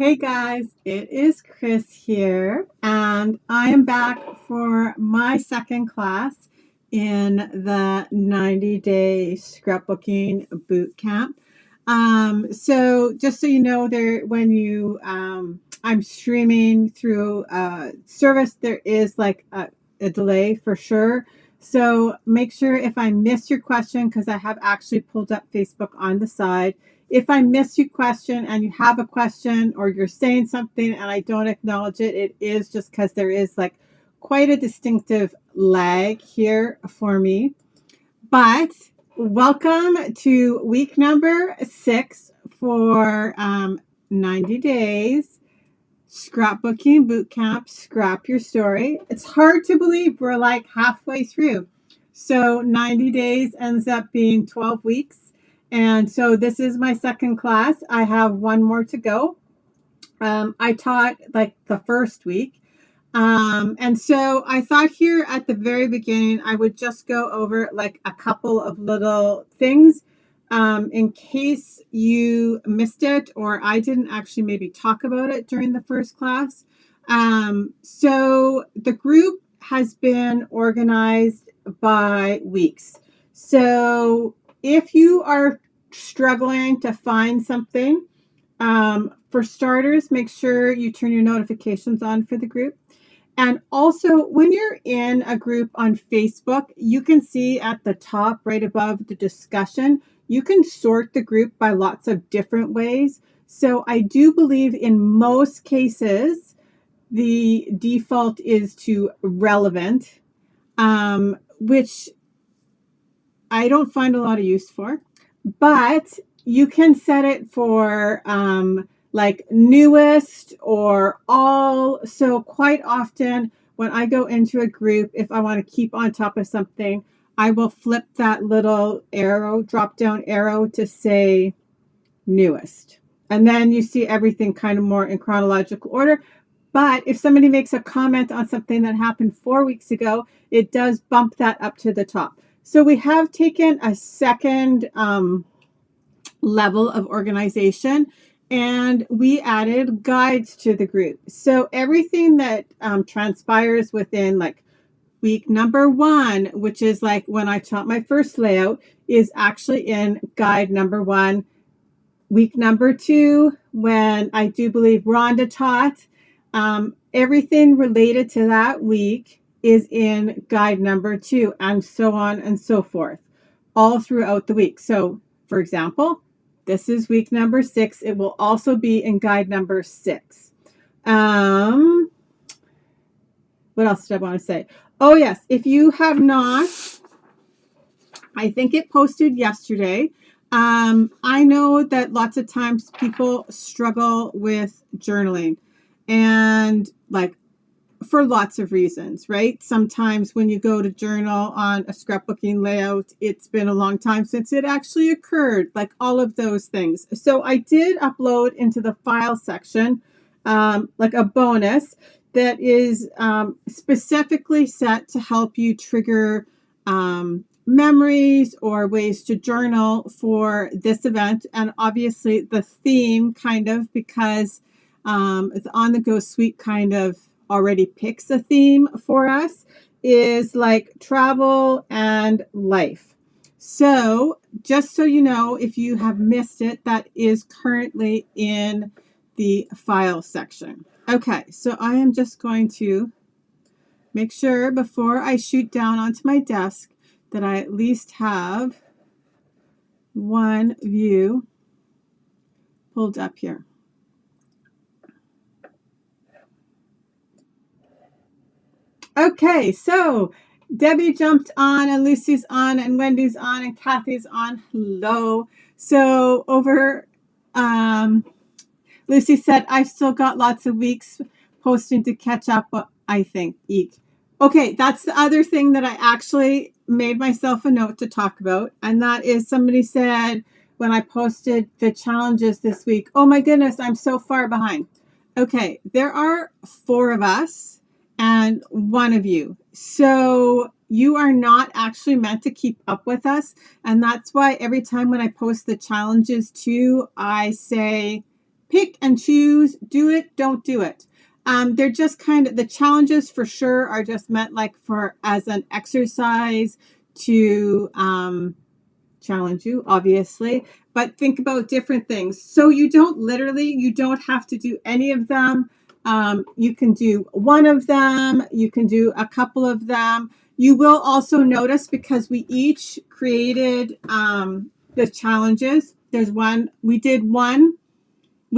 Hey guys, it is Chris here, and I am back for my second class in the 90-day scrapbooking bootcamp. So just so you know, I'm streaming through service, there is like a delay for sure. So make sure if I miss your question, because I have actually pulled up Facebook on the side. If I miss your question and you have a question or you're saying something and I don't acknowledge it, it is just because there is like quite a distinctive lag here for me. But welcome to week number 6 for 90 days scrapbooking bootcamp. Scrap your story. It's hard to believe we're like halfway through. So 90 days ends up being 12 weeks. And so this is my second class. I have one more to go. I taught like the first week. And so I thought here at the very beginning, I would just go over like a couple of little things in case you missed it or I didn't actually maybe talk about it during the first class. So the group has been organized by weeks. So if you are struggling to find something, for starters, make sure you turn your notifications on for the group. And also, when you're in a group on Facebook, you can see at the top right above the discussion, you can sort the group by lots of different ways. So I do believe in most cases, the default is to relevant, which I don't find a lot of use for. But you can set it for like newest or all. So quite often when I go into a group, if I want to keep on top of something, I will flip that little arrow, drop down arrow to say newest. And then you see everything kind of more in chronological order. But if somebody makes a comment on something that happened 4 weeks ago, it does bump that up to the top. So we have taken a second level of organization and we added guides to the group. So everything that transpires within like week number 1, which is like when I taught my first layout, is actually in guide number 1. Week number 2, when I do believe Rhonda taught, everything related to that week is in guide number 2, and so on and so forth, all throughout the week. So, for example, this is week number 6. It will also be in guide number 6. What else did I want to say? Oh, yes. If you have not, I think it posted yesterday. I know that lots of times people struggle with journaling and like for lots of reasons, right? Sometimes when you go to journal on a scrapbooking layout, it's been a long time since it actually occurred, like all of those things. So I did upload into the file section like a bonus that is specifically set to help you trigger memories or ways to journal for this event. And obviously the theme kind of, because the On the Go Suite kind of already picks a theme for us, is like travel and life. So just so you know, if you have missed it, that is currently in the file section. Okay, so I am just going to make sure before I shoot down onto my desk that I at least have one view pulled up here. Okay, so Debbie jumped on and Lucy's on and Wendy's on and Kathy's on. Hello. So over, Lucy said, I've still got lots of weeks posting to catch up, I think. Eek. Okay, that's the other thing that I actually made myself a note to talk about. And that is somebody said when I posted the challenges this week, oh my goodness, I'm so far behind. Okay, there are 4 of us and 1 of you. So you are not actually meant to keep up with us. And that's why every time when I post the challenges too, I say pick and choose, do it, don't do it. They're just kind of, the challenges for sure are just meant like for as an exercise to challenge you, obviously, but think about different things. So you don't have to do any of them. You can do one of them. You can do a couple of them. You will also notice, because we each created the challenges. There's one, we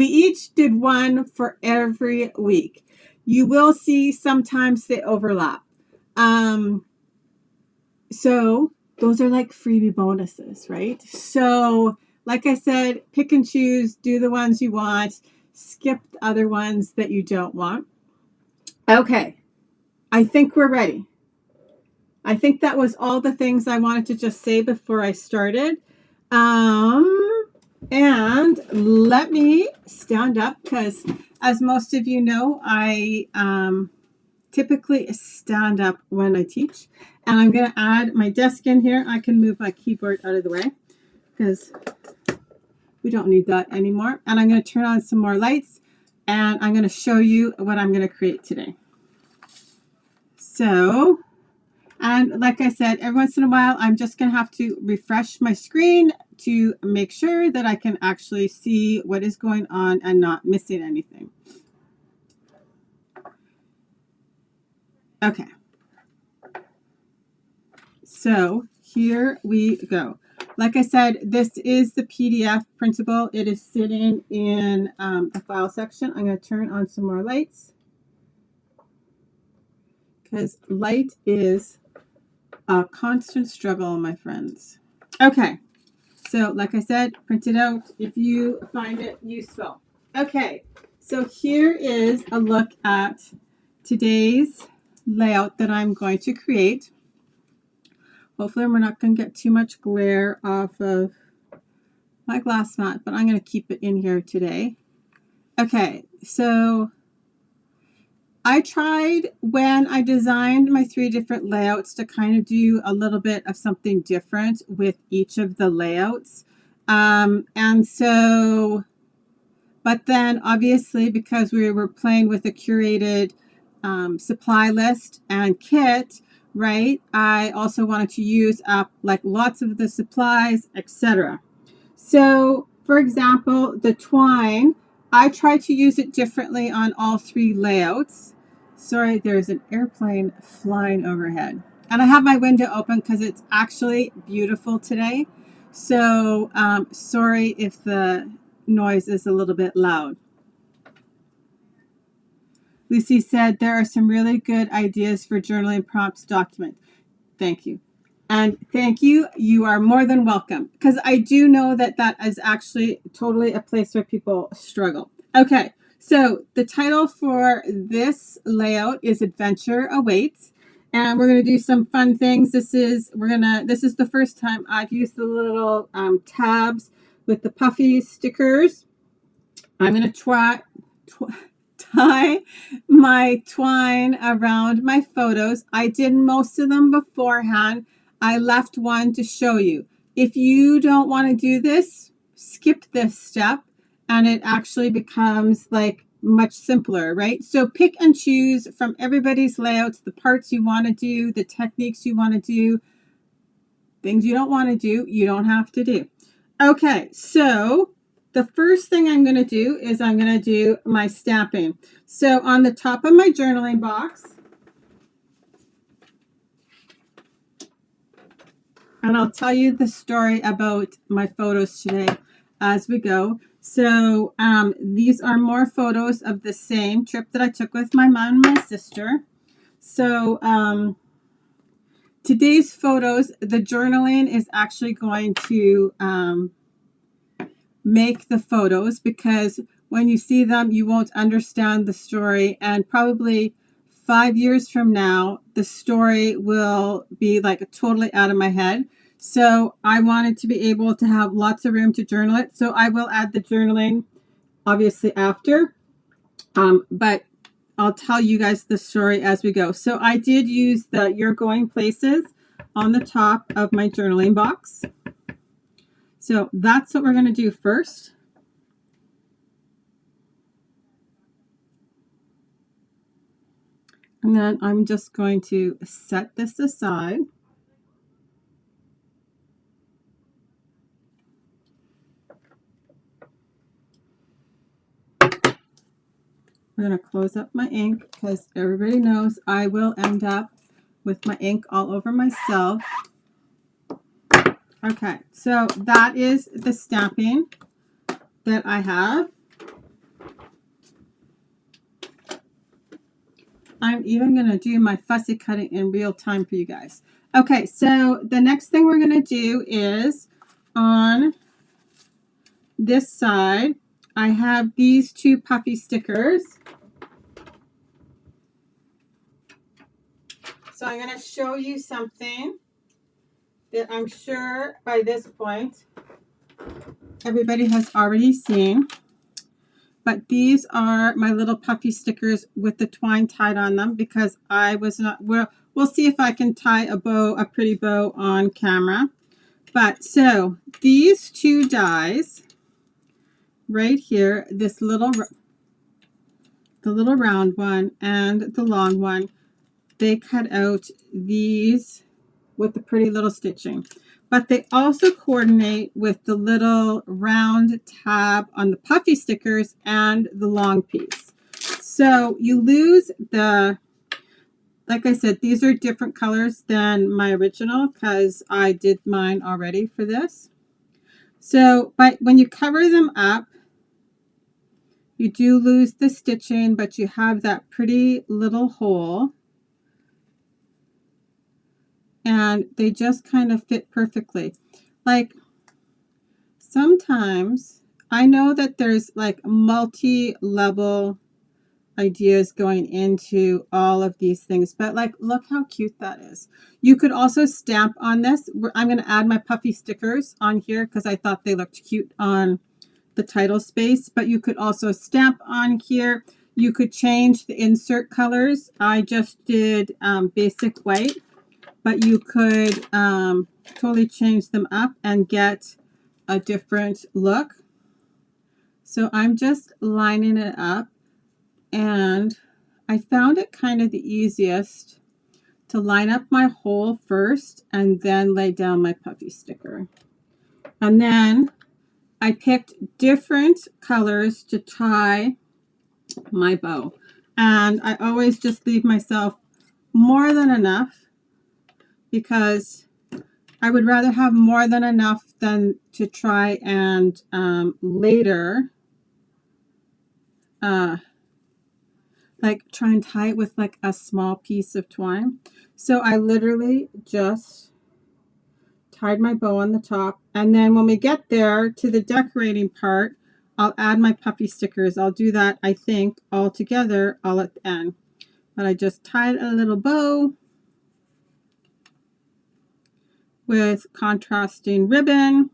each did one for every week. You will see sometimes they overlap. So those are like freebie bonuses, right? So like I said, pick and choose, do the ones you want, skip the other ones that you don't want. Okay, I think we're ready. I think that was all the things I wanted to just say before I started. And let me stand up, because as most of you know, I typically stand up when I teach. And I'm going to add my desk in here. I can move my keyboard out of the way because we don't need that anymore. And I'm going to turn on some more lights, and I'm going to show you what I'm going to create today. So, and like I said, every once in a while, I'm just going to have to refresh my screen to make sure that I can actually see what is going on and not missing anything. Okay. So here we go. Like I said, this is the PDF printable. It is sitting in the file section. I'm going to turn on some more lights, because light is a constant struggle, my friends. Okay. So like I said, print it out if you find it useful. Okay. So here is a look at today's layout that I'm going to create. Hopefully we're not going to get too much glare off of my glass mat, but I'm going to keep it in here today. Okay, so I tried, when I designed my 3 different layouts, to kind of do a little bit of something different with each of the layouts. And so, but then obviously, because we were playing with a curated supply list and kit, right, I also wanted to use up like lots of the supplies, etc. So for example, the twine, I tried to use it differently on all 3 layouts. Sorry, there's an airplane flying overhead, and I have my window open because it's actually beautiful today. So sorry if the noise is a little bit loud. Lucy said, there are some really good ideas for journaling prompts document. Thank you. And thank you. You are more than welcome, because I do know that that is actually totally a place where people struggle. Okay, so the title for this layout is Adventure Awaits. And we're going to do some fun things. This is the first time I've used the little tabs with the puffy stickers. I'm going to tie my twine around my photos. I did most of them beforehand. I left one to show you. If you don't want to do this, skip this step, and it actually becomes like much simpler, right? So pick and choose from everybody's layouts, the parts you want to do, the techniques you want to do. Things you don't want to do, you don't have to do. Okay, so the first thing I'm going to do is I'm going to do my stamping. So on the top of my journaling box, and I'll tell you the story about my photos today as we go. So these are more photos of the same trip that I took with my mom and my sister. So today's photos, the journaling is actually going to make the photos, because when you see them, you won't understand the story. And probably 5 years from now, the story will be like totally out of my head. So I wanted to be able to have lots of room to journal it. So I will add the journaling obviously after, but I'll tell you guys the story as we go. So I did use the You're Going Places on the top of my journaling box. So that's what we're going to do first. And then I'm just going to set this aside. We're going to close up my ink because everybody knows I will end up with my ink all over myself. Okay, so that is the stamping that I have. I'm even going to do my fussy cutting in real time for you guys. Okay, so the next thing we're going to do is on this side, I have these two puffy stickers. So I'm going to show you something that I'm sure by this point everybody has already seen. But these are my little puffy stickers with the twine tied on them because I was not, we'll see if I can tie a bow, a pretty bow on camera. But so these two dies right here, this little, the little round one and the long one, they cut out these with the pretty little stitching. But they also coordinate with the little round tab on the puffy stickers and the long piece. So you lose the, like I said, these are different colors than my original because I did mine already for this. So, but when you cover them up, you do lose the stitching, but you have that pretty little hole. And they just kind of fit perfectly. Like sometimes I know that there's like multi-level ideas going into all of these things, but like look how cute that is. You could also stamp on this. I'm going to add my puffy stickers on here because I thought they looked cute on the title space, but you could also stamp on here. You could change the insert colors. I just did basic white, but you could totally change them up and get a different look. So I'm just lining it up, and I found it kind of the easiest to line up my hole first and then lay down my puffy sticker. And then I picked different colors to tie my bow. And I always just leave myself more than enough because I would rather have more than enough than to try and later like try and tie it with like a small piece of twine. So I literally just tied my bow on the top, and then when we get there to the decorating part, I'll add my puffy stickers. I'll do that, I think, all together all at the end. But I just tied a little bow with contrasting ribbon,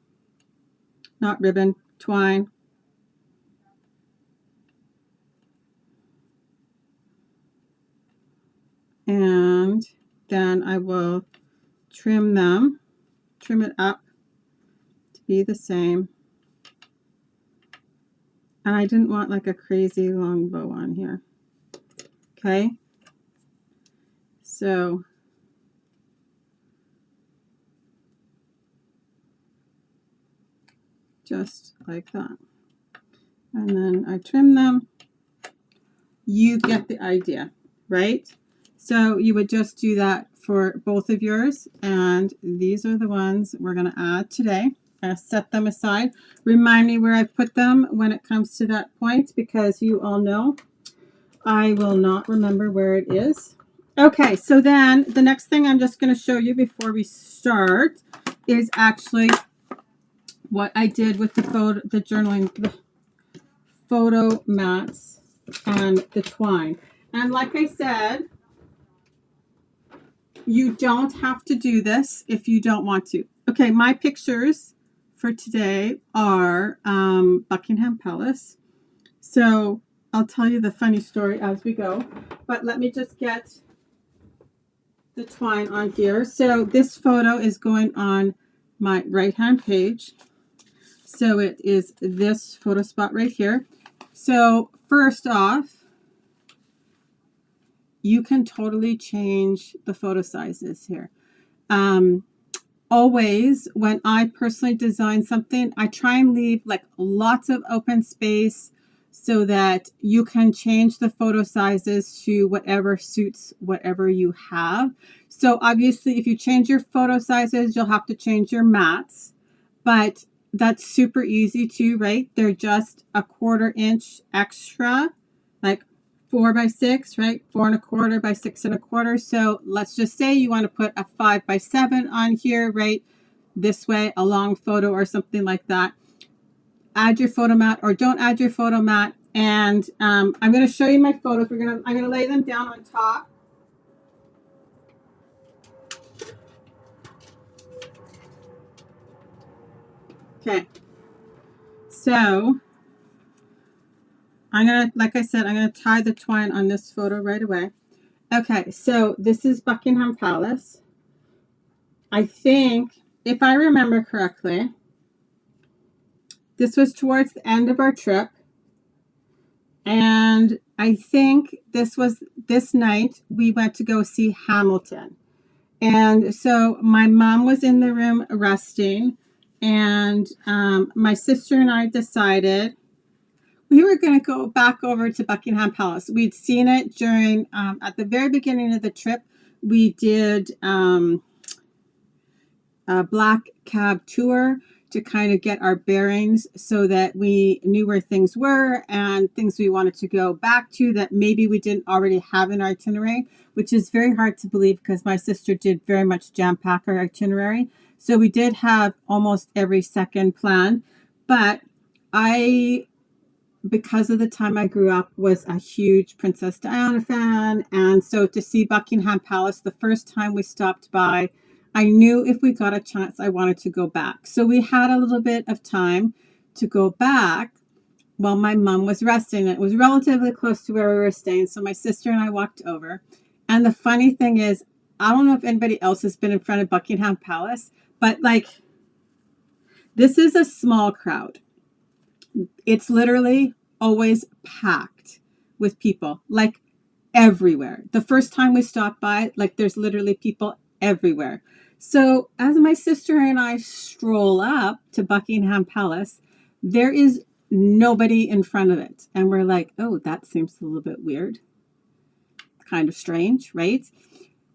not ribbon, twine. And then I will trim them, trim it up to be the same. And I didn't want like a crazy long bow on here. Okay. So just like that. And then I trim them. You get the idea, right? So you would just do that for both of yours. And these are the ones we're going to add today. I'll set them aside. Remind me where I put them when it comes to that point, because you all know I will not remember where it is. Okay, so then the next thing I'm just going to show you before we start is actually what I did with the journaling, the photo mats and the twine. And like I said, you don't have to do this if you don't want to. Okay, my pictures for today are Buckingham Palace. So I'll tell you the funny story as we go, but let me just get the twine on here. So this photo is going on my right-hand page. So it is this photo spot right here. So first off, you can totally change the photo sizes here. Always, when I personally design something, I try and leave like lots of open space so that you can change the photo sizes to whatever suits whatever you have. So obviously, if you change your photo sizes, you'll have to change your mats, but that's super easy too, right? They're just a 1/4 inch extra, like 4 by 6, right? 4 1/4 by 6 1/4. So let's just say you want to put a 5 by 7 on here, right? This way, a long photo or something like that. Add your photo mat or don't add your photo mat. And I'm going to show you my photos. I'm going to lay them down on top. Okay. So I'm going to, like I said, I'm going to tie the twine on this photo right away. Okay, so this is Buckingham Palace. I think, if I remember correctly, this was towards the end of our trip. And I think this night we went to go see Hamilton. And so my mom was in the room resting, and my sister and I decided we were going to go back over to Buckingham Palace. We'd seen it during, at the very beginning of the trip, we did a black cab tour to kind of get our bearings so that we knew where things were and things we wanted to go back to that maybe we didn't already have an itinerary, which is very hard to believe because my sister did very much jam-pack our itinerary. So we did have almost every second planned, but because of the time I grew up, was a huge Princess Diana fan. And so to see Buckingham Palace the first time we stopped by, I knew if we got a chance, I wanted to go back. So we had a little bit of time to go back while my mom was resting. It was relatively close to where we were staying. So my sister and I walked over. And the funny thing is, I don't know if anybody else has been in front of Buckingham Palace, but like, this is a small crowd. It's literally always packed with people, like everywhere. The first time we stopped by, like there's literally people everywhere. So as my sister and I stroll up to Buckingham Palace, there is nobody in front of it. And we're like, oh, that seems a little bit weird. Kind of strange, right?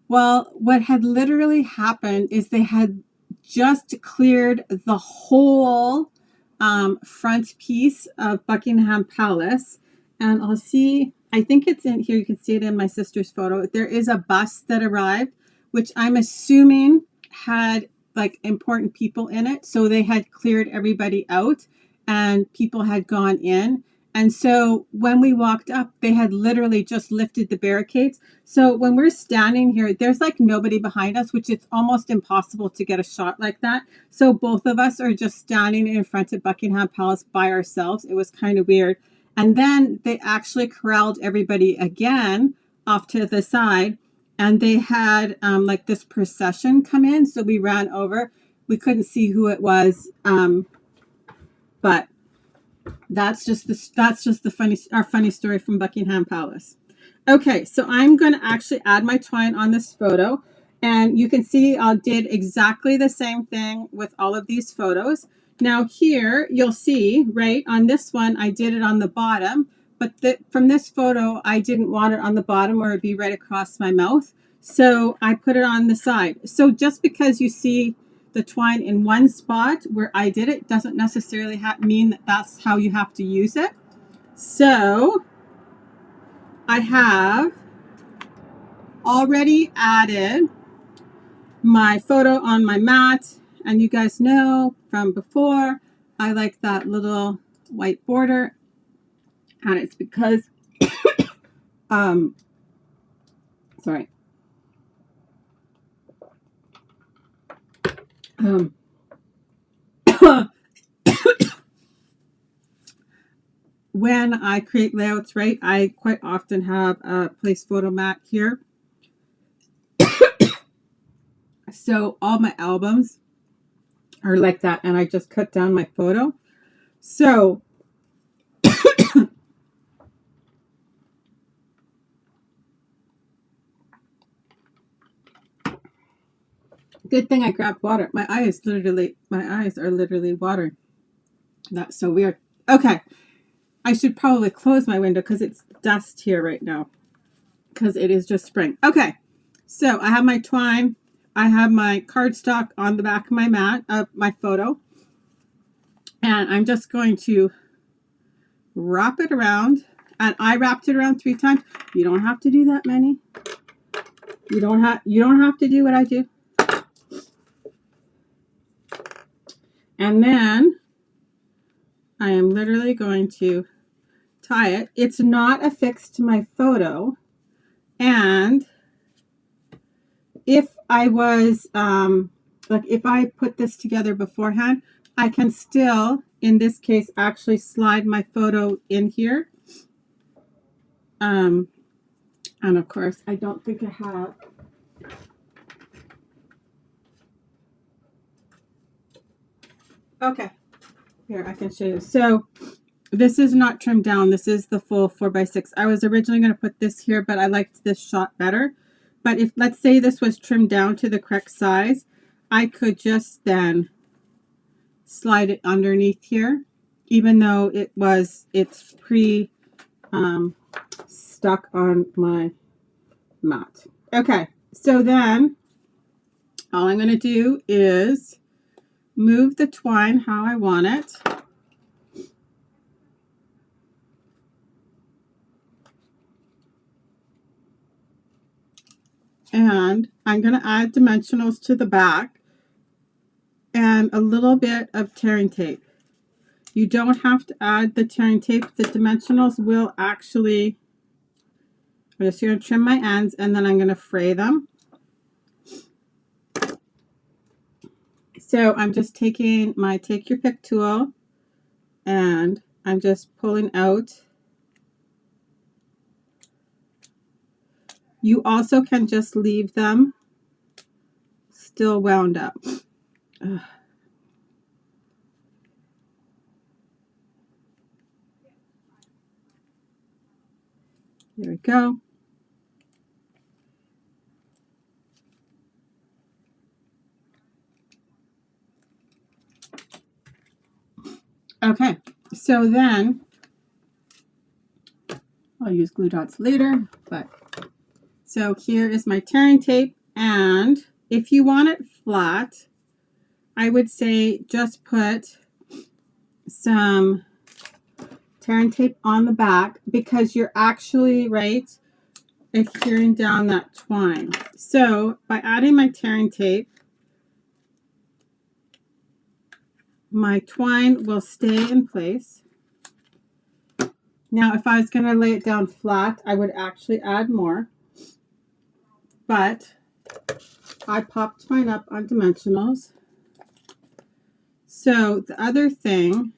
Well, what had literally happened is they had just cleared the whole front piece of Buckingham Palace. And I'll see, I think it's in here. You can see it in my sister's photo. There is a bus that arrived, which I'm assuming had like important people in it. So they had cleared everybody out and people had gone in. And so when we walked up, they had literally just lifted the barricades. So when we're standing here, there's like nobody behind us, which it's almost impossible to get a shot like that. So both of us are just standing in front of Buckingham Palace by ourselves. It was kind of weird. And then they actually corralled everybody again off to the side. And they had like this procession come in. So we ran over. We couldn't see who it was. But that's just our funny story from Buckingham Palace. Okay, so I'm going to actually add my twine on this photo, and you can see I did exactly the same thing with all of these photos. Now here you'll see, right, on this one I did it on the bottom, but from this photo I didn't want it on the bottom or it'd be right across my mouth, so I put it on the side. So just because you see the twine in one spot where I did it doesn't necessarily mean that that's how you have to use it. So I have already added my photo on my mat, and you guys know from before I like that little white border, and it's because sorry. When I create layouts, right, I quite often have a place photo mat here. So all my albums are like that, and I just cut down my photo. So Good thing I grabbed water. My eyes are literally watering. That's so weird. Okay. I should probably close my window because it's dust here right now because it is just spring. Okay. So I have my twine. I have my cardstock on the back of my mat, my photo. And I'm just going to wrap it around. And I wrapped it around 3 times. You don't have to do that many. You don't have to do what I do. And then I am literally going to tie it. It's not affixed to my photo. And if I was, like if I put this together beforehand, I can still, in this case, actually slide my photo in here. And of course, I don't think I have. Okay, here I can show you. So this is not trimmed down. This is the full 4x6. I was originally going to put this here, but I liked this shot better. But if, let's say this was trimmed down to the correct size, I could just then slide it underneath here, even though it's stuck on my mat. Okay, so then all I'm going to do is move the twine how I want it. And I'm going to add dimensionals to the back and a little bit of tearing tape. You don't have to add the tearing tape. The dimensionals will actually, I'm just going to trim my ends and then I'm going to fray them. So I'm just taking my take your pick tool and I'm just pulling out. You also can just leave them still wound up. Ugh. There we go. Okay, so then I'll use glue dots later, but so here is my tearing tape, and if you want it flat, I would say just put some tearing tape on the back because you're actually adhering down that twine. So by adding my tearing tape, my twine will stay in place. Now, if I was going to lay it down flat, I would actually add more. But I popped mine up on dimensionals. So the other thing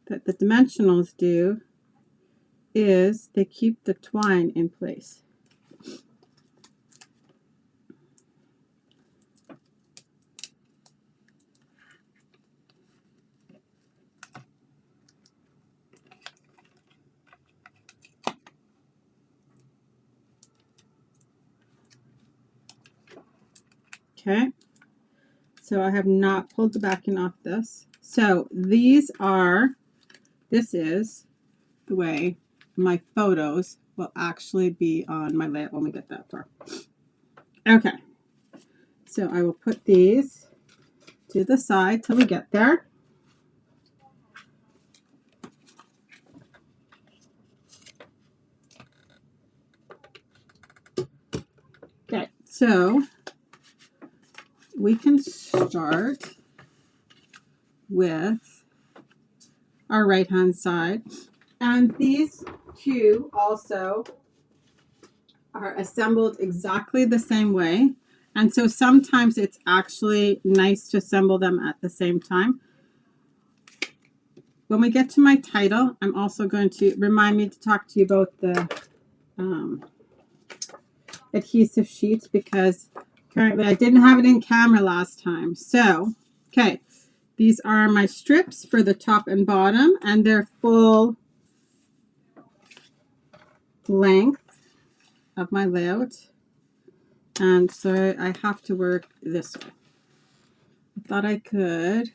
that the dimensionals do is they keep the twine in place. Okay, so I have not pulled the backing off this. So this is the way my photos will actually be on my layout when we get that far. Okay, so I will put these to the side till we get there. Okay, so we can start with our right hand side, and these two also are assembled exactly the same way, and so sometimes it's actually nice to assemble them at the same time. When we get to my title, I'm also going to remind me to talk to you about the adhesive sheets because currently I didn't have it in camera last time. So, okay, these are my strips for the top and bottom, and they're full length of my layout. And so I have to work this way. I thought I could.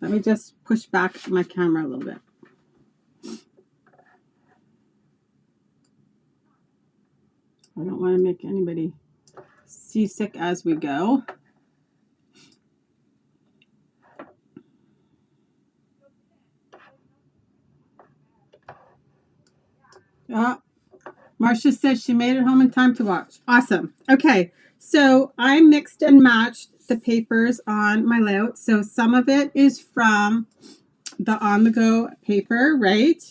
Let me just push back my camera a little bit. I don't want to make anybody seasick as we go. Marcia says she made it home in time to watch. Awesome. Okay, so I mixed and matched the papers on my layout. So some of it is from the on-the-go paper, right?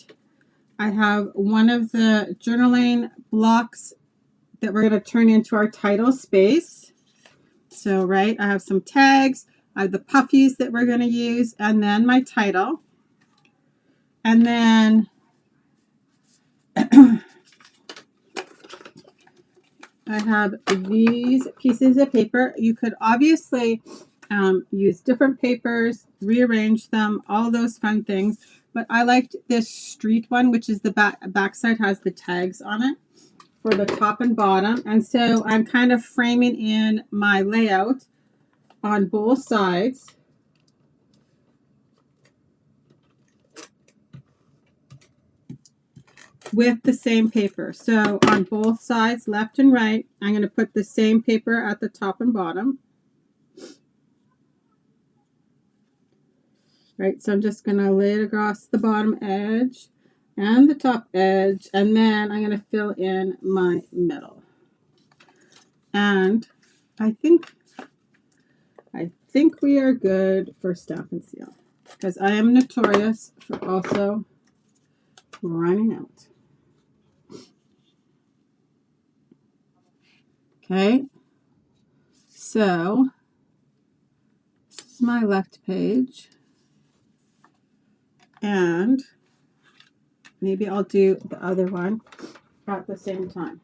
I have one of the journaling blocks that we're going to turn into our title space. So, right, I have some tags. I have the puffies that we're going to use, and then my title. And then I have these pieces of paper. You could obviously use different papers, rearrange them, all those fun things. But I liked this street one, which is the backside has the tags on it for the top and bottom. And so I'm kind of framing in my layout on both sides. With the same paper. So on both sides, left and right, I'm going to put the same paper at the top and bottom. Right, so I'm just going to lay it across the bottom edge and the top edge, and then I'm going to fill in my middle. And I think we are good for Stamp and Seal, because I am notorious for also running out. Okay, so this is my left page, and maybe I'll do the other one at the same time.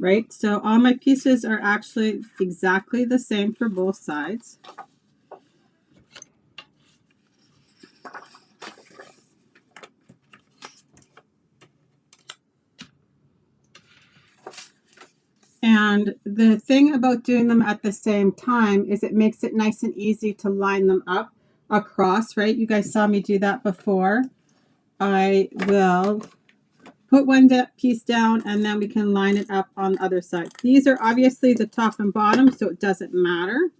Right, so all my pieces are actually exactly the same for both sides. And the thing about doing them at the same time is it makes it nice and easy to line them up across, right? You guys saw me do that before. I will put one piece down and then we can line it up on the other side. These are obviously the top and bottom, so it doesn't matter.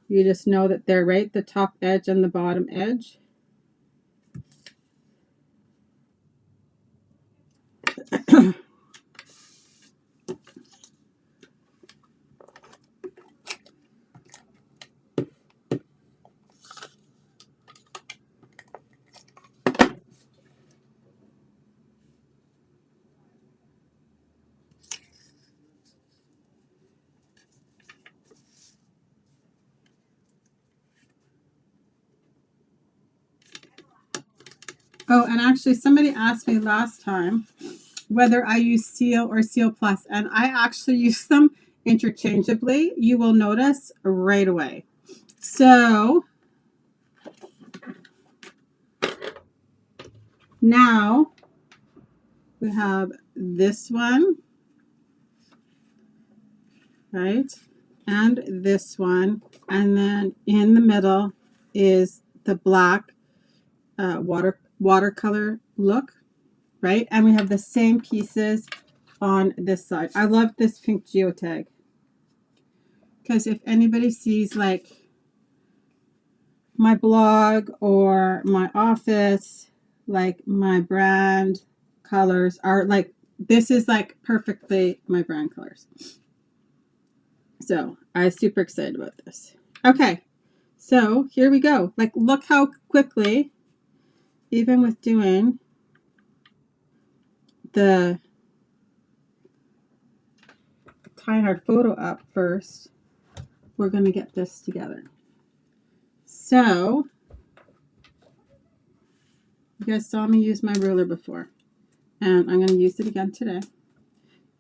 You just know that they're right, the top edge and the bottom edge. Oh, and actually somebody asked me last time whether I use Seal or Seal Plus, and I actually use them interchangeably. You will notice right away. So now we have this one, right? And this one, and then in the middle is the black watercolor look, right? And we have the same pieces on this side. I love this pink geotag, because if anybody sees like my blog or my office, like my brand colors are like, this is like perfectly my brand colors. So I'm super excited about this. Okay, so here we go. Like, look how quickly, even with doing the tying our photo up first, we're going to get this together. So you guys saw me use my ruler before, and I'm going to use it again today.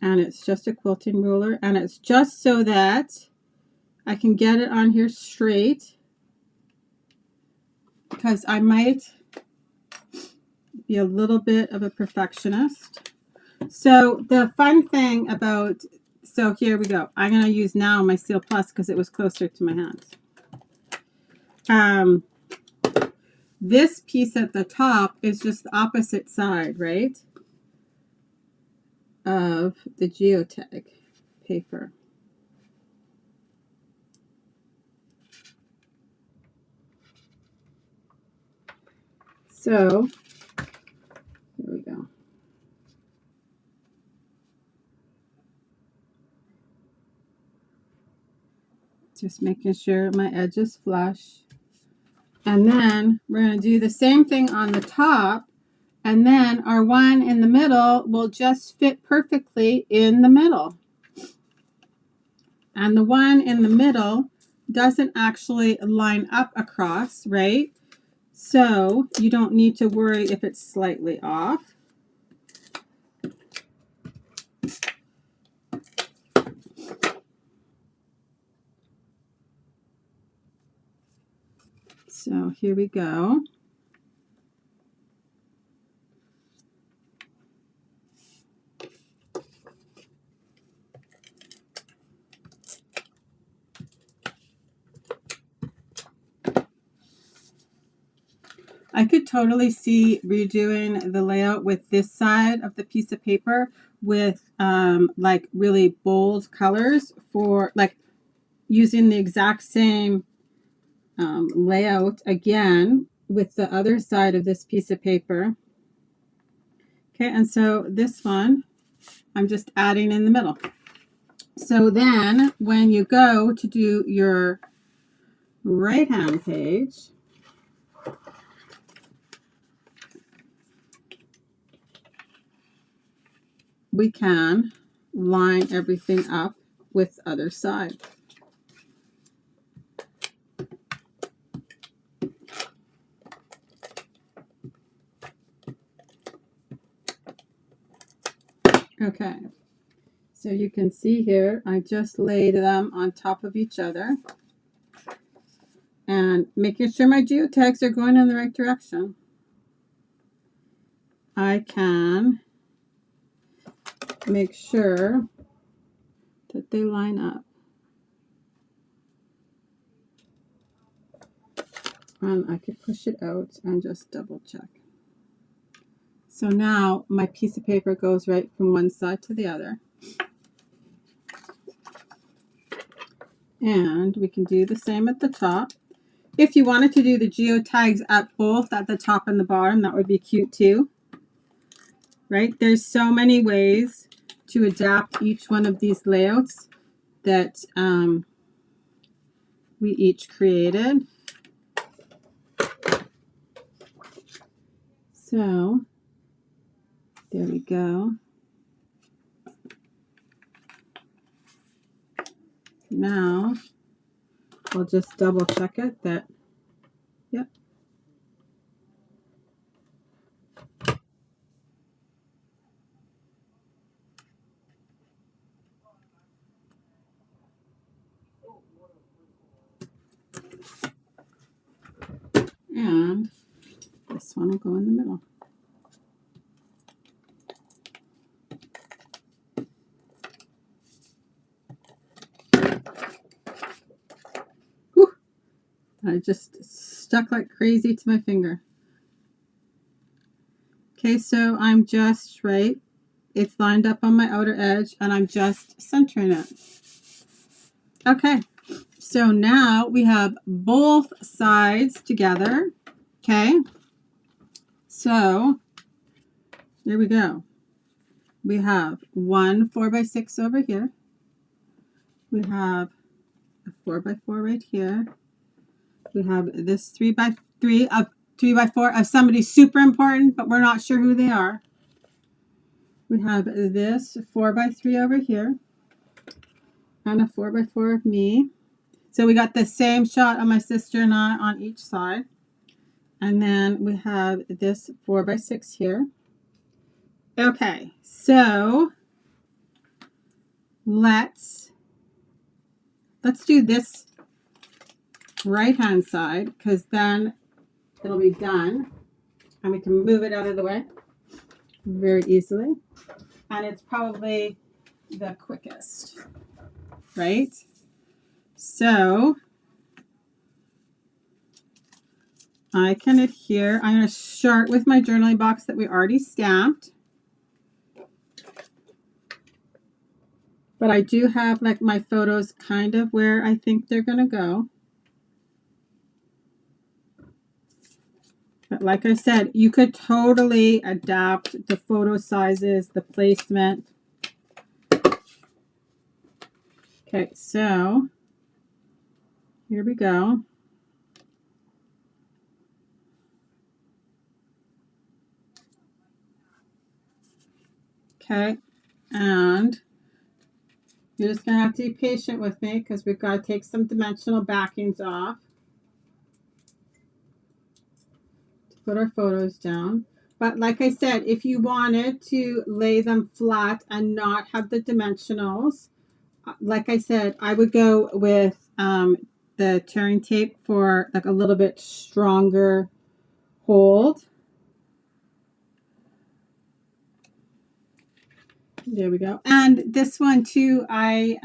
And it's just a quilting ruler, and it's just so that I can get it on here straight, because I might be a little bit of a perfectionist. So the fun thing about, so here we go. I'm going to use now my Seal Plus because it was closer to my hands. This piece at the top is just the opposite side, right, of the geotag paper. So here we go. Just making sure my edge is flush. And then we're going to do the same thing on the top. And then our one in the middle will just fit perfectly in the middle. And the one in the middle doesn't actually line up across, right? So you don't need to worry if it's slightly off. So here we go. I could totally see redoing the layout with this side of the piece of paper with like really bold colors, for like using the exact same layout again with the other side of this piece of paper. Okay, and so this one I'm just adding in the middle. So then when you go to do your right hand page, we can line everything up with other side. Okay, so you can see here, I just laid them on top of each other and making sure my geotags are going in the right direction. I can make sure that they line up. And I could push it out and just double check. So now my piece of paper goes right from one side to the other. And we can do the same at the top. If you wanted to do the geotags at both at the top and the bottom, that would be cute too. Right? There's so many ways to adapt each one of these layouts that we each created. So there we go. Now we'll just double check it that, yep. And this one will go in the middle. Whew. I just stuck like crazy to my finger. Okay, so I'm just right. It's lined up on my outer edge and I'm just centering it. Okay, so now we have both sides together. Okay, so there we go. We have one 4x6 over here. We have a 4x4 right here. We have this 3x3 of 3x4 of somebody super important, but we're not sure who they are. We have this 4x3 over here and a 4x4 of me. So we got the same shot of my sister and I on each side. And then we have this 4x6 here. Okay, so let's do this right hand side, because then it'll be done and we can move it out of the way very easily, and it's probably the quickest, right? So I can adhere. I'm going to start with my journaling box that we already stamped. But I do have like my photos kind of where I think they're going to go. But like I said, you could totally adapt the photo sizes, the placement. Okay, so here we go. Okay, and you're just going to have to be patient with me because we've got to take some dimensional backings off to put our photos down. But like I said, if you wanted to lay them flat and not have the dimensionals, like I said, I would go with the tearing tape for like a little bit stronger hold. There we go. And this one too, I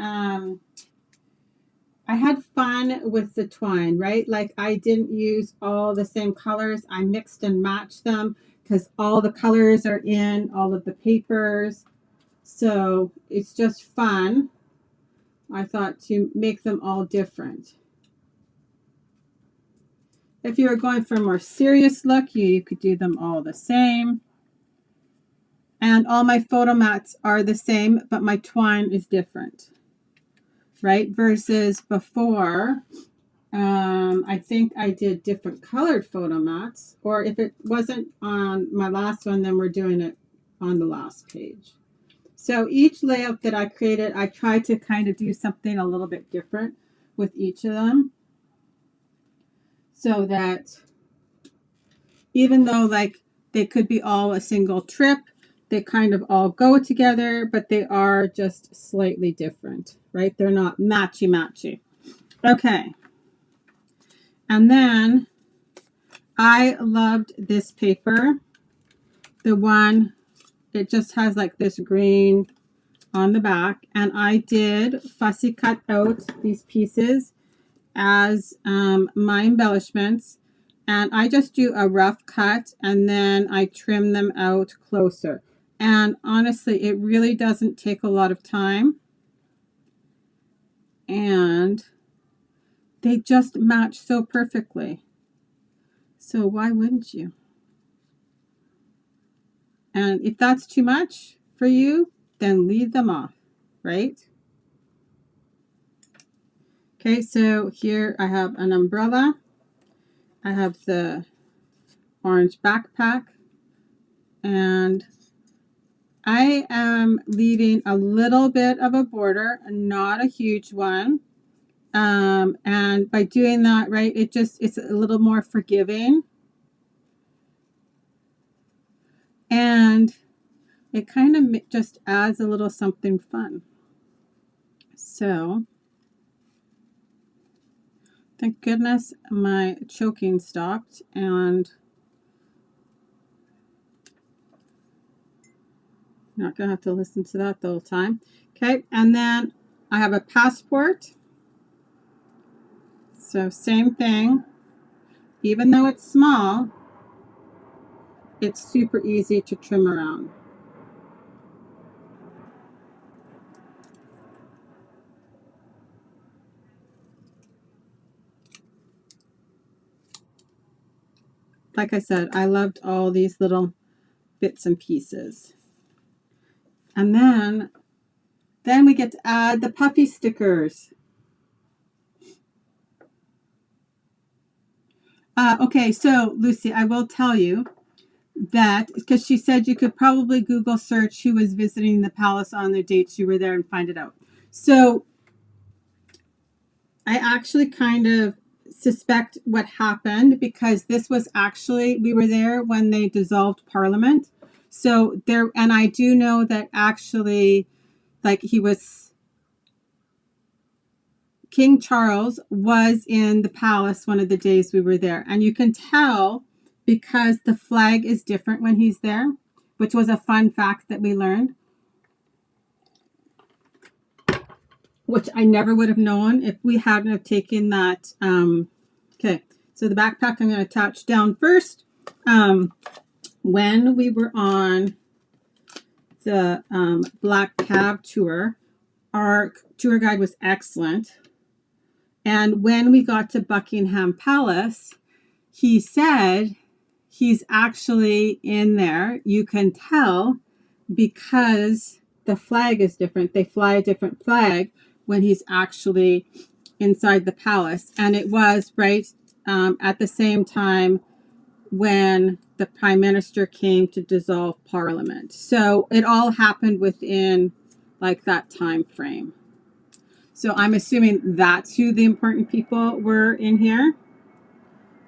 had fun with the twine, right? Like I didn't use all the same colors. I mixed and matched them because all the colors are in all of the papers. So it's just fun, I thought, to make them all different. If you were going for a more serious look, you could do them all the same. And all my photo mats are the same, but my twine is different, right? Versus before, I think I did different colored photo mats, or if it wasn't on my last one, then we're doing it on the last page. So each layout that I created, I tried to kind of do something a little bit different with each of them, so that even though like they could be all a single trip, they kind of all go together, but they are just slightly different, right? They're not matchy-matchy. Okay. And then I loved this paper. The one, it just has like this green on the back. And I did fussy cut out these pieces as my embellishments. And I just do a rough cut and then I trim them out closer. And honestly, it really doesn't take a lot of time. And they just match so perfectly. So why wouldn't you? And if that's too much for you, then leave them off, right? Okay, so here I have an umbrella. I have the orange backpack. And I am leaving a little bit of a border, not a huge one. And by doing that, right, it's a little more forgiving. And it kind of just adds a little something fun. So, thank goodness my choking stopped, and not going to have to listen to that the whole time. Okay, and then I have a passport. So same thing. Even though it's small, it's super easy to trim around. Like I said, I loved all these little bits and pieces. And then we get to add the puffy stickers. Okay, so Lucy, I will tell you that because she said you could probably Google search who was visiting the palace on the dates you were there and find it out. So I actually kind of suspect what happened, because this was actually, we were there when they dissolved Parliament. So there, and I do know that actually, like, he was King Charles was in the palace one of the days we were there. And you can tell because the flag is different when he's there, which was a fun fact that we learned, which I never would have known if we hadn't have taken that. Okay, so the backpack I'm going to attach down first. When we were on the Black Cab tour, our tour guide was excellent. And when we got to Buckingham Palace, he said he's actually in there. You can tell because the flag is different. They fly a different flag when he's actually inside the palace. And it was right at the same time when the Prime Minister came to dissolve Parliament. So it all happened within like that time frame. So I'm assuming that's who the important people were in here.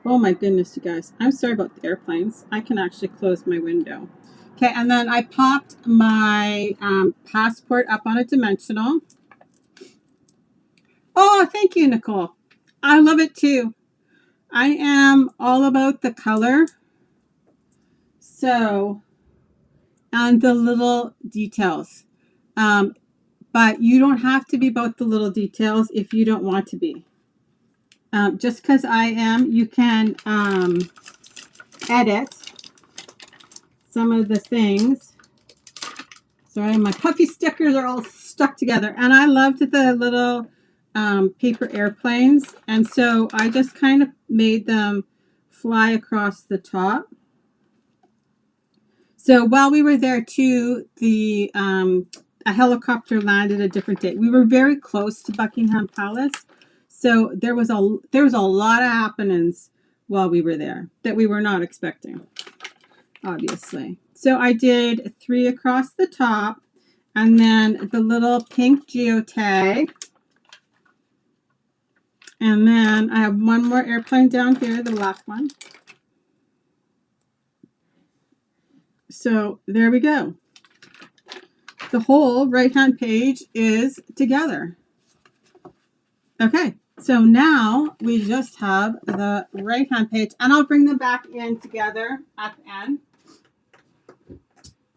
Oh my goodness, you guys. I'm sorry about the airplanes. I can actually close my window. Okay, and then I popped my passport up on a dimensional. Oh, thank you, Nicole. I love it too. I am all about the color. So, and the little details. But you don't have to be about the little details if you don't want to be. Just because I am, you can edit some of the things. Sorry, my puffy stickers are all stuck together. And I loved the little paper airplanes. And so I just kind of made them fly across the top. So while we were there too, a helicopter landed a different day. We were very close to Buckingham Palace. So there was a lot of happenings while we were there that we were not expecting, obviously. So I did 3 across the top and then the little pink geotag. And then I have one more airplane down here, the last one. So there we go. The whole right-hand page is together. Okay, so now we just have the right-hand page, and I'll bring them back in together at the end.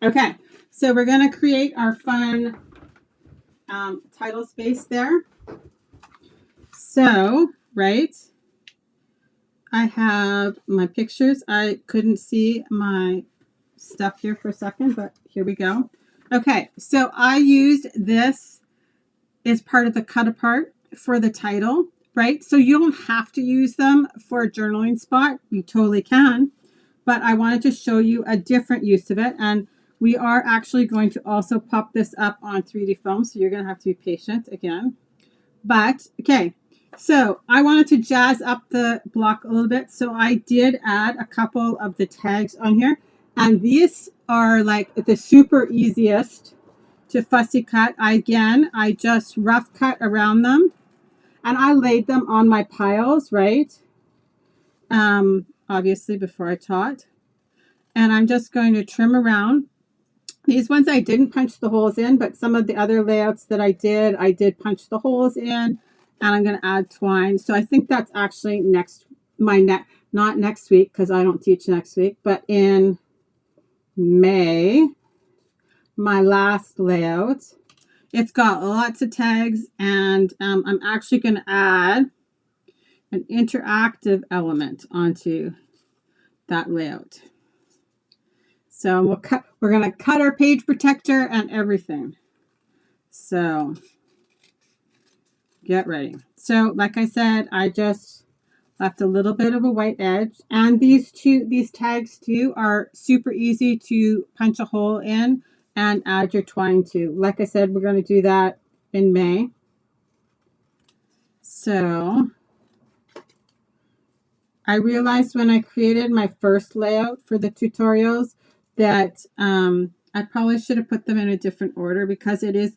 Okay, so we're going to create our fun title space there. So, right, I have my pictures. I couldn't see my stuff here for a second, but here we go. Okay, so I used this as part of the cut apart for the title, right? So you don't have to use them for a journaling spot. You totally can, but I wanted to show you a different use of it. And we are actually going to also pop this up on 3D film, so you're going to have to be patient again. But, okay, so I wanted to jazz up the block a little bit, so I did add a couple of the tags on here. And these are like the super easiest to fussy cut. I just rough cut around them and I laid them on my piles, right? Obviously before I taught. And I'm just going to trim around. These ones I didn't punch the holes in, but some of the other layouts that I did punch the holes in, and I'm going to add twine. So I think that's actually not next week because I don't teach next week, but in May, my last layout. It's got lots of tags, and I'm actually going to add an interactive element onto that layout. So we're going to cut our page protector and everything. So get ready. So like I said, I just left a little bit of a white edge, and these tags too are super easy to punch a hole in and add your twine to. Like I said, we're going to do that in May. So I realized when I created my first layout for the tutorials that I probably should have put them in a different order because it is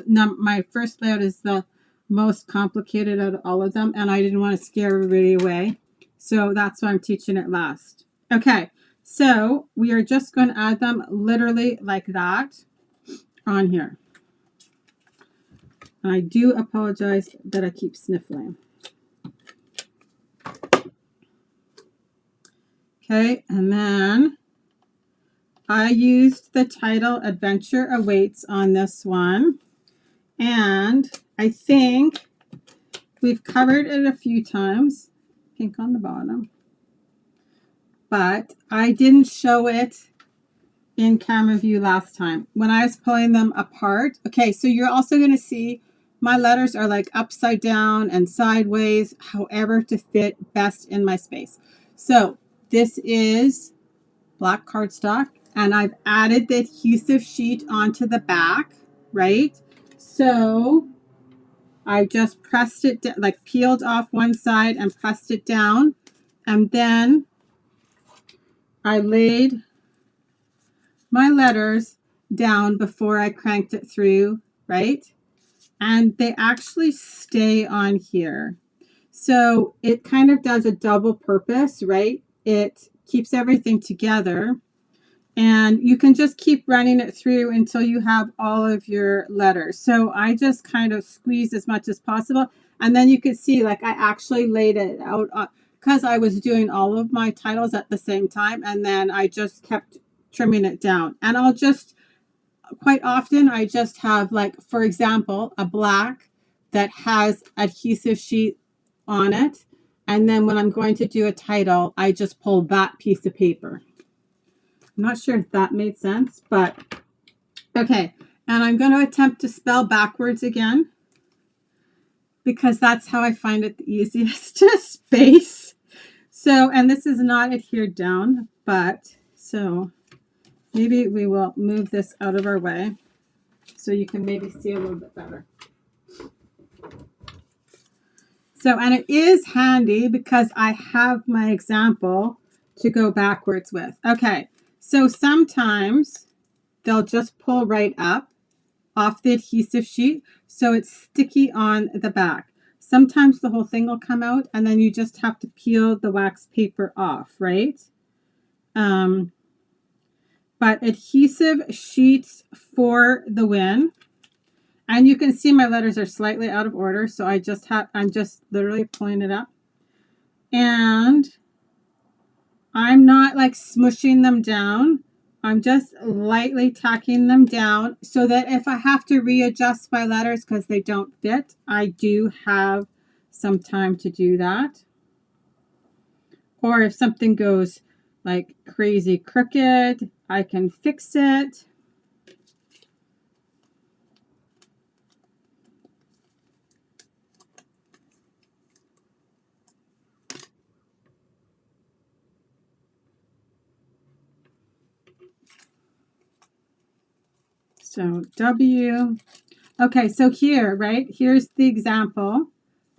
my first layout is the most complicated out of all of them, and I didn't want to scare everybody away. So that's why I'm teaching it last. Okay, so we are just going to add them literally like that on here. I do apologize that I keep sniffling. Okay, and then I used the title Adventure Awaits on this one. And I think we've covered it a few times. Pink on the bottom. But I didn't show it in camera view last time when I was pulling them apart. Okay, so you're also going to see my letters are like upside down and sideways, however to fit best in my space. So this is black cardstock, and I've added the adhesive sheet onto the back, right? So I just pressed it, like peeled off one side and pressed it down, and then I laid my letters down before I cranked it through, right? And they actually stay on here. So it kind of does a double purpose, right? It keeps everything together, and you can just keep running it through until you have all of your letters. So I just kind of squeeze as much as possible. And then you can see, like, I actually laid it out because I was doing all of my titles at the same time. And then I just kept trimming it down. And I'll just, quite often, I just have, like, for example, a black that has adhesive sheet on it. And then when I'm going to do a title, I just pull that piece of paper. I'm not sure if that made sense, but okay. And I'm going to attempt to spell backwards again because that's how I find it the easiest to space. So, and this is not adhered down, but so maybe we will move this out of our way so you can maybe see a little bit better. So, and it is handy because I have my example to go backwards with. Okay. So sometimes they'll just pull right up off the adhesive sheet, so it's sticky on the back. Sometimes the whole thing will come out, and then you just have to peel the wax paper off, right? But adhesive sheets for the win. And you can see my letters are slightly out of order, so I'm just literally pulling it up. And I'm not like smushing them down. I'm just lightly tacking them down so that if I have to readjust my letters because they don't fit, I do have some time to do that. Or if something goes like crazy crooked, I can fix it. So W. Okay, so here, right? Here's the example,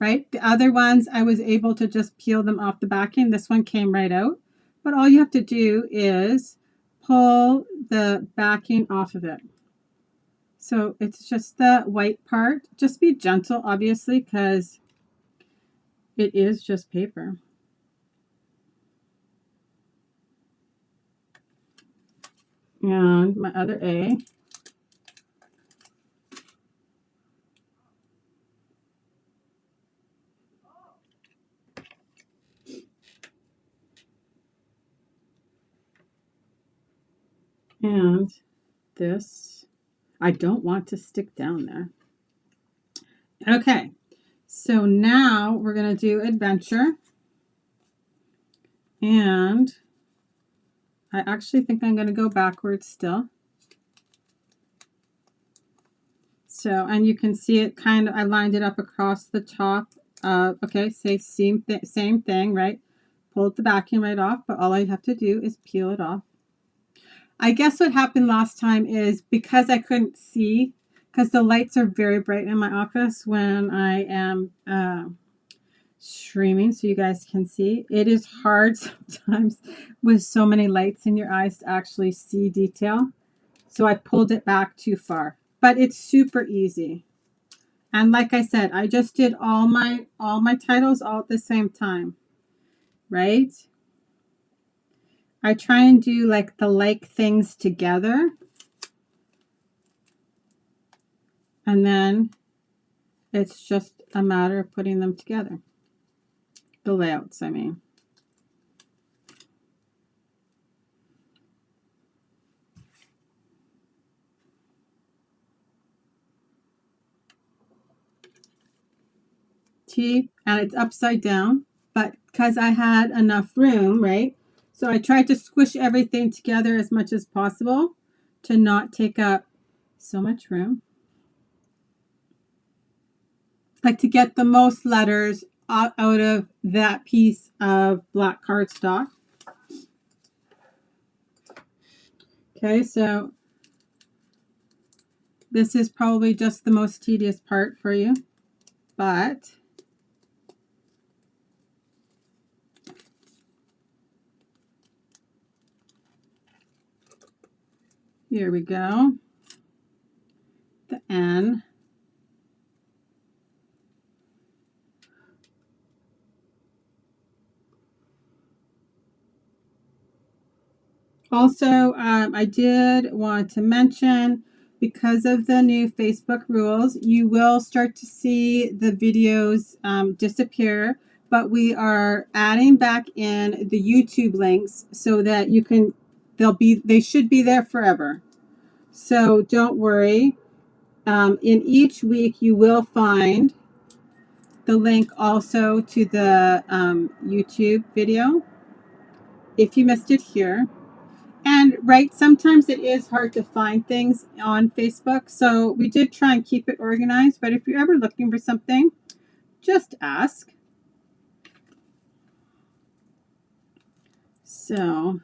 right? The other ones, I was able to just peel them off the backing. This one came right out. But all you have to do is pull the backing off of it. So it's just the white part. Just be gentle, obviously, because it is just paper. And my other A. And this, I don't want to stick down there. Okay, so now we're going to do adventure. And I actually think I'm going to go backwards still. So, and you can see it kind of, I lined it up across the top. Okay, same thing, right? Pulled the backing right off, but all I have to do is peel it off. I guess what happened last time is because I couldn't see, because the lights are very bright in my office when I am streaming, so you guys can see. It is hard sometimes with so many lights in your eyes to actually see detail. So I pulled it back too far, but it's super easy. And like I said, I just did all my titles all at the same time, right? I try and do like the like things together. And then It's just a matter of putting them together. The layouts, I mean. T, and it's upside down, but because I had enough room, right? So I tried to squish everything together as much as possible to not take up so much room. Like to get the most letters out of that piece of black cardstock. Okay, so this is probably just the most tedious part for you, but here we go. The N. Also, I did want to mention, because of the new Facebook rules, you will start to see the videos disappear, but we are adding back in the YouTube links so that you can, they should be there forever. So don't worry. In each week, you will find the link also to the YouTube video if you missed it here. And right, sometimes it is hard to find things on Facebook, so we did try and keep it organized, but if you're ever looking for something, just ask. So,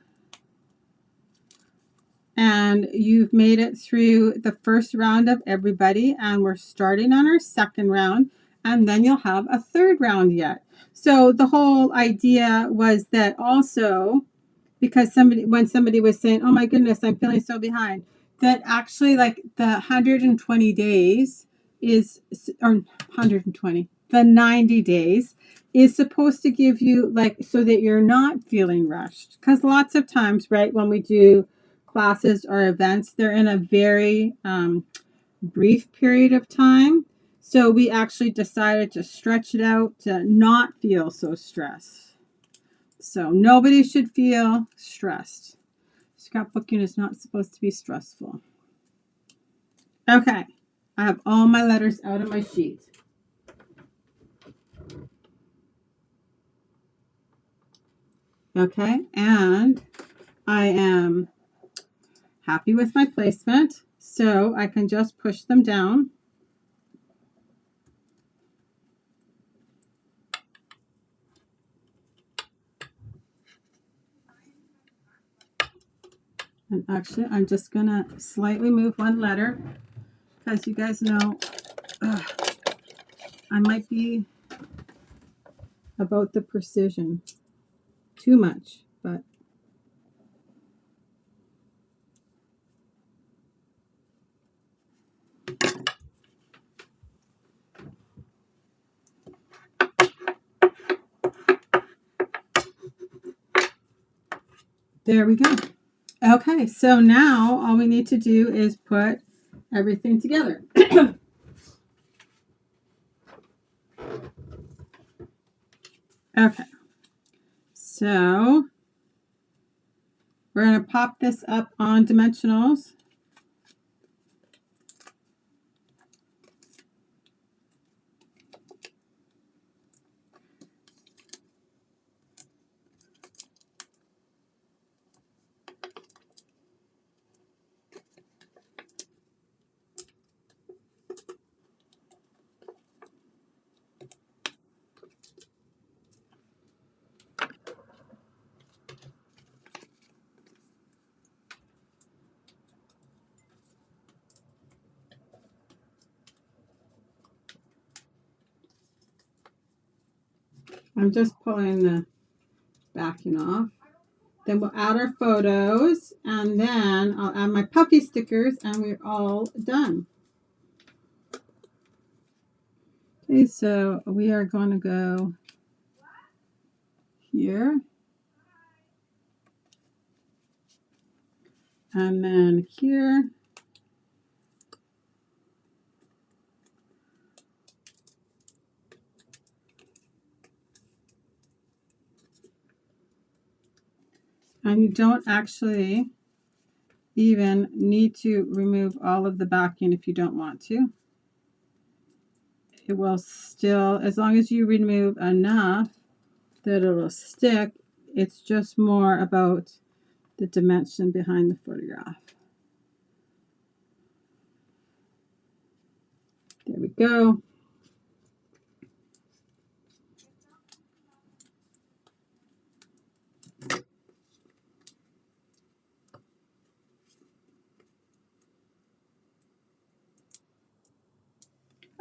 and you've made it through the first round of everybody, and we're starting on our second round, and then you'll have a third round yet. So the whole idea was that also, because when somebody was saying, oh my goodness, I'm feeling so behind, that actually like the 120 days is, or 120, the 90 days is supposed to give you like, so that you're not feeling rushed. Because lots of times, right, when we do classes or events, they're in a very brief period of time. So we actually decided to stretch it out to not feel so stressed. So nobody should feel stressed. Scrapbooking is not supposed to be stressful. Okay, I have all my letters out of my sheet. Okay, and I am happy with my placement, so I can just push them down. And actually, I'm just going to slightly move one letter because you guys know I might be about the precision too much, but there we go. Okay, so now all we need to do is put everything together. Okay, so we're going to pop this up on dimensionals. I'm just pulling the backing off. Then we'll add our photos, and then I'll add my puffy stickers, and we're all done. Okay, so we are going to go here. And then here. And you don't actually even need to remove all of the backing if you don't want to. It will still, as long as you remove enough that it'll stick, it's just more about the dimension behind the photograph. There we go.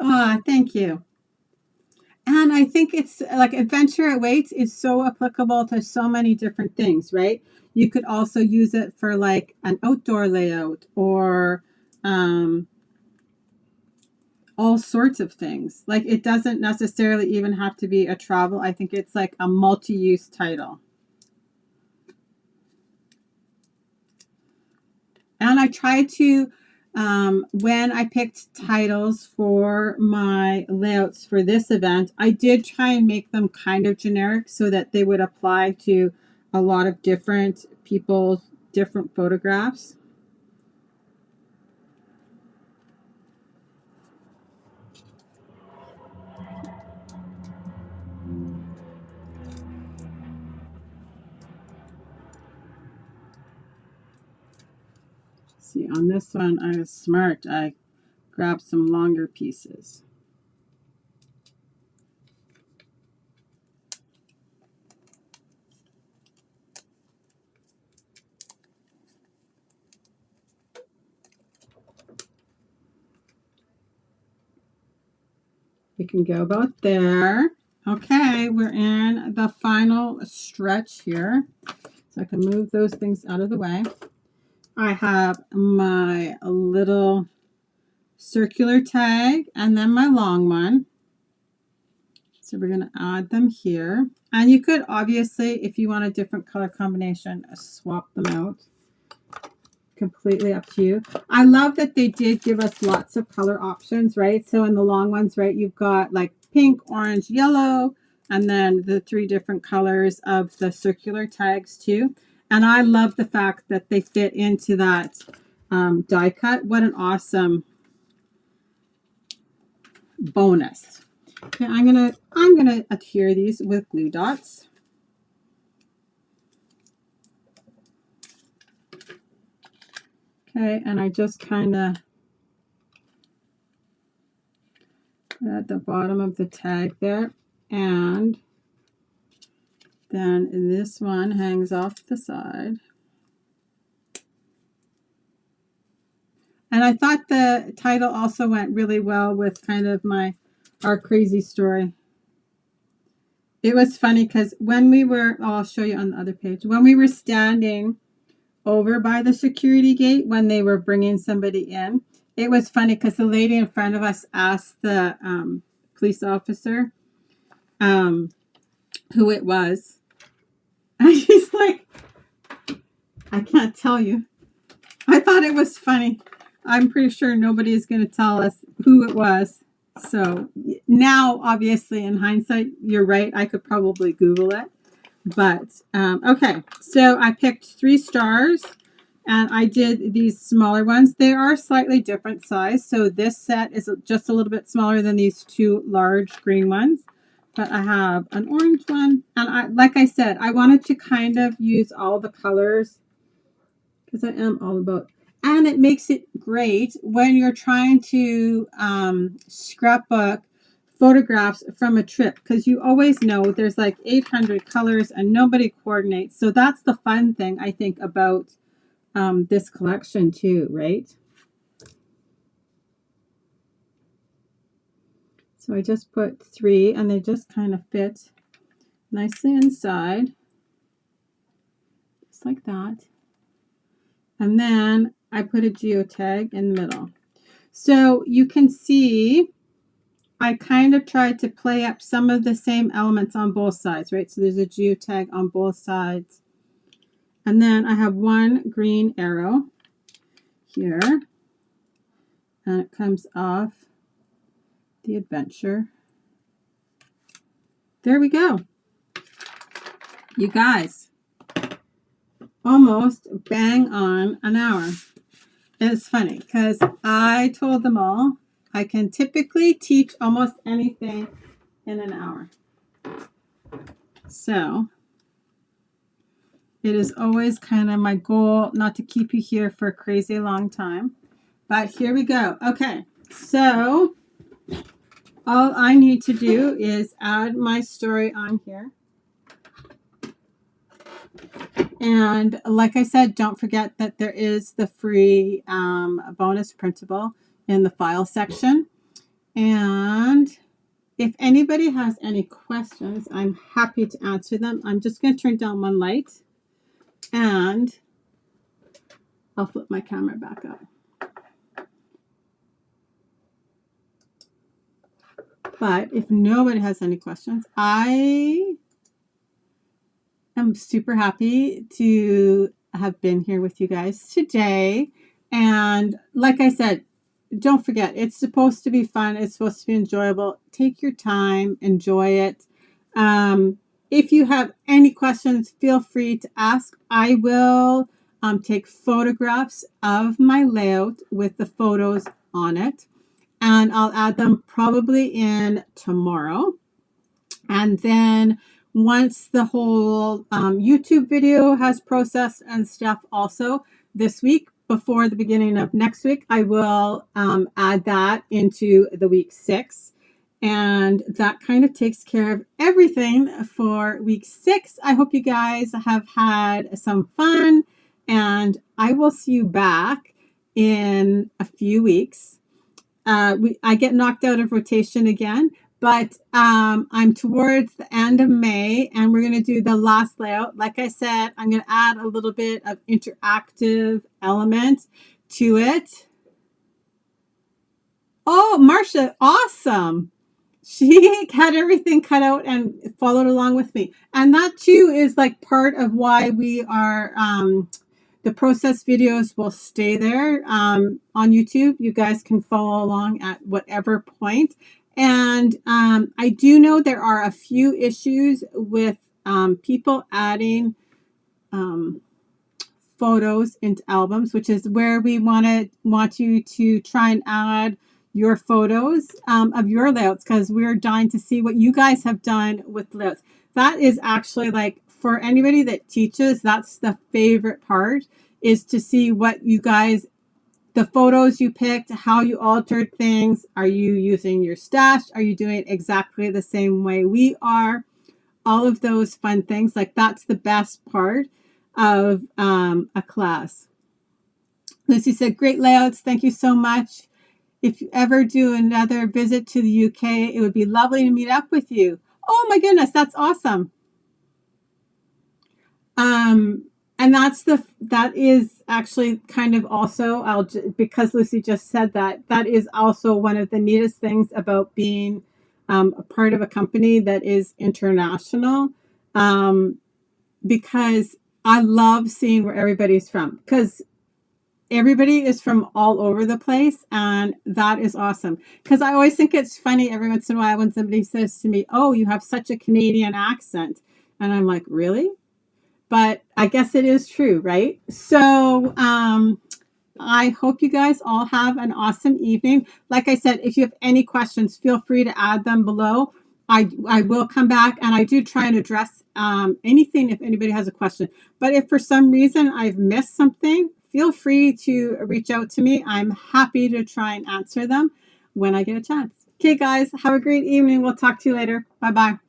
Oh, thank you. And I think it's like Adventure Awaits is so applicable to so many different things, right? You could also use it for like an outdoor layout or all sorts of things. Like it doesn't necessarily even have to be a travel. I think it's like a multi-use title. And I try to, when I picked titles for my layouts for this event, I did try and make them kind of generic so that they would apply to a lot of different people's different photographs. See, on this one, I was smart. I grabbed some longer pieces. We can go about there. Okay, we're in the final stretch here. So I can move those things out of the way. I have my little circular tag and then my long one. So we're going to add them here. And you could obviously, if you want a different color combination, swap them out. Completely up to you. I love that they did give us lots of color options, right? So in the long ones, right, you've got like pink, orange, yellow, and then the 3 different colors of the circular tags too. And I love the fact that they fit into that die cut. What an awesome bonus. Okay, I'm gonna adhere these with glue dots. Okay, and I just kind of at the bottom of the tag there, and then this one hangs off the side. And I thought the title also went really well with kind of our crazy story. It was funny because when we were, I'll show you on the other page, when we were standing over by the security gate when they were bringing somebody in, it was funny because the lady in front of us asked the police officer who it was. And she's like, I can't tell you. I thought it was funny. I'm pretty sure nobody is going to tell us who it was. So now, obviously, in hindsight, you're right. I could probably Google it. But, okay. So I picked 3 stars. And I did these smaller ones. They are slightly different size. So this set is just a little bit smaller than these 2 large green ones. But I have an orange one. And like I said, I wanted to kind of use all the colors because I am all about. And it makes it great when you're trying to scrapbook photographs from a trip, because you always know there's like 800 colors and nobody coordinates. So that's the fun thing, I think, about this collection too, right? So I just put 3 and they just kind of fit nicely inside, just like that. And then I put a geotag in the middle. So you can see I kind of tried to play up some of the same elements on both sides, right? So there's a geotag on both sides. And then I have 1 green arrow here. And it comes off the adventure. There we go. You guys, almost bang on an hour. It's funny because I told them all I can typically teach almost anything in an hour. So it is always kind of my goal not to keep you here for a crazy long time. But here we go. Okay, so all I need to do is add my story on here. And like I said, don't forget that there is the free bonus printable in the file section. And if anybody has any questions, I'm happy to answer them. I'm just going to turn down one light and I'll flip my camera back up. But if nobody has any questions, I am super happy to have been here with you guys today. And like I said, don't forget, it's supposed to be fun. It's supposed to be enjoyable. Take your time, enjoy it. If you have any questions, feel free to ask. I will take photographs of my layout with the photos on it, and I'll add them probably in tomorrow. And then once the whole YouTube video has processed and stuff also this week, before the beginning of next week, I will add that into the week 6. And that kind of takes care of everything for week 6. I hope you guys have had some fun, and I will see you back in a few weeks. I get knocked out of rotation again, but I'm towards the end of May, and we're going to do the last layout. Like I said, I'm going to add a little bit of interactive element to it. Oh, Marcia, awesome. She had everything cut out and followed along with me. And that too is like part of why we are, the process videos will stay there on YouTube. You guys can follow along at whatever point. And I do know there are a few issues with people adding photos into albums, which is where we want you to try and add your photos of your layouts, because we're dying to see what you guys have done with layouts. That is actually, like, for anybody that teaches, that's the favorite part, is to see what you guys, the photos you picked, how you altered things. Are you using your stash? Are you doing it exactly the same way we are? All of those fun things. Like, that's the best part of a class. Lucy said, great layouts. Thank you so much. If you ever do another visit to the UK, it would be lovely to meet up with you. Oh my goodness, that's awesome. And that is actually kind of also, because Lucy just said that is also one of the neatest things about being a part of a company that is international, because I love seeing where everybody's from, because everybody is from all over the place, and that is awesome. Because I always think it's funny every once in a while when somebody says to me, oh, you have such a Canadian accent. And I'm like, really? But I guess it is true, right? So I hope you guys all have an awesome evening. Like I said, if you have any questions, feel free to add them below. I will come back, and I do try and address anything if anybody has a question. But if for some reason I've missed something, feel free to reach out to me. I'm happy to try and answer them when I get a chance. Okay, guys, have a great evening. We'll talk to you later. Bye-bye.